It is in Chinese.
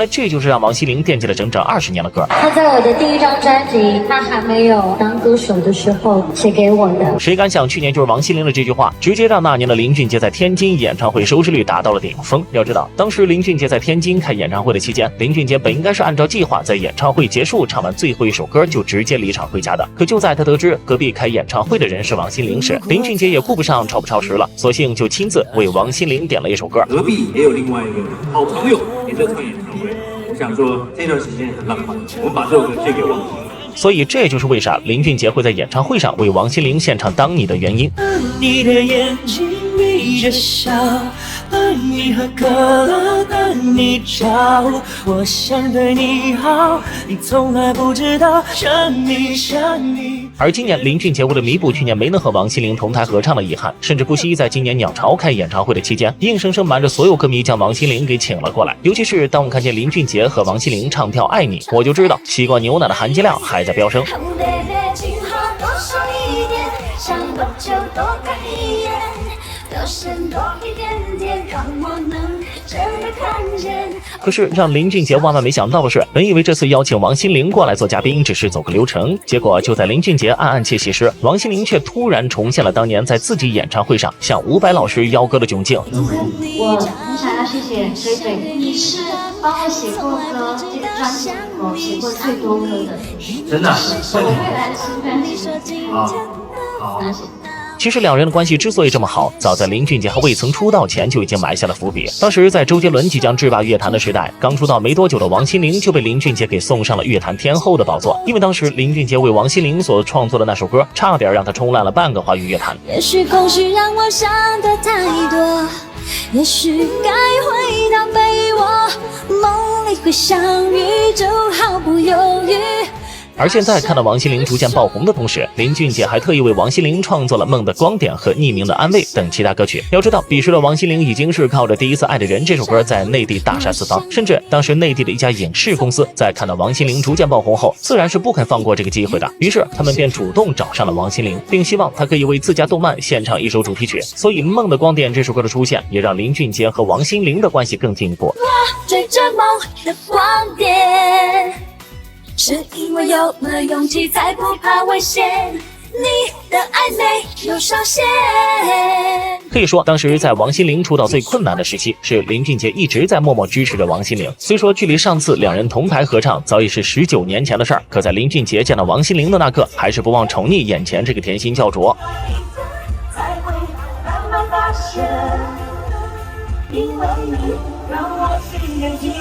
那这就是让王心凌惦记了整整20年的歌。他在我的第一张专辑，他还没有当歌手的时候写给我的。谁敢想，去年就是王心凌的这句话，直接让那年的林俊杰在天津演唱会收视率达到了顶峰。要知道，当时林俊杰在天津开演唱会的期间，林俊杰本应该是按照计划在演唱会结束唱完最后一首歌就直接离场回家的。可就在他得知隔壁开演唱会的人是王心凌时，林俊杰也顾不上超不超时了，索性就亲自为王心凌点了一首歌。隔壁也有另外一个好朋友也在唱演唱会。想说这段时间很浪漫，我们把这首歌献给王心凌。所以这就是为啥林俊杰会在演唱会上为王心凌献唱《当你》的原因。你的眼睛眯着笑，等你喝可乐，等你找，我想对你好，你从来不知道，想你想你。而今年林俊杰为了弥补去年没能和王心凌同台合唱的遗憾，甚至不惜在今年鸟巢开演唱会的期间，硬生生瞒着所有歌迷将王心凌给请了过来。尤其是当我看见林俊杰和王心凌唱跳《爱你》，我就知道西瓜牛奶的含金量还在飙升。可是让林俊杰万万没想到的是，本以为这次邀请王心凌过来做嘉宾只是走个流程，结果就在林俊杰暗暗窃喜时，王心凌却突然重现了当年在自己演唱会上向伍佰老师邀歌的窘境。我很想要谢谢水水，你是帮我写过歌，这个专辑我写过最多歌的，真的？我未来的新专辑。好。其实两人的关系之所以这么好，早在林俊杰还未曾出道前就已经埋下了伏笔。当时在周杰伦即将制霸乐坛的时代，刚出道没多久的王心凌就被林俊杰给送上了乐坛天后的宝座。因为当时林俊杰为王心凌所创作的那首歌，差点让他冲烂了半个华语乐坛。也许空虚让我想的太多，也许该回到被窝，梦里会相遇，就毫不犹豫。而现在看到王心凌逐渐爆红的同时，林俊杰还特意为王心凌创作了《梦的光点》和《匿名的安慰》等其他歌曲。要知道，彼时的王心凌已经是靠着《第一次爱的人》这首歌在内地大杀四方，甚至当时内地的一家影视公司在看到王心凌逐渐爆红后，自然是不肯放过这个机会的。于是他们便主动找上了王心凌，并希望她可以为自家动漫献唱一首主题曲。所以《梦的光点》这首歌的出现，也让林俊杰和王心凌的关系更进一步。我追着梦的光点，是因为有了勇气才不怕危险，你的爱没有上限。可以说当时在王心凌出道最困难的时期，是林俊杰一直在默默支持着王心凌。虽说距离上次两人同台合唱早已是19年前的事儿，可在林俊杰见到王心凌的那刻，还是不忘宠溺眼前这个甜心教主。才会慢慢发现，因为你让我心眼睛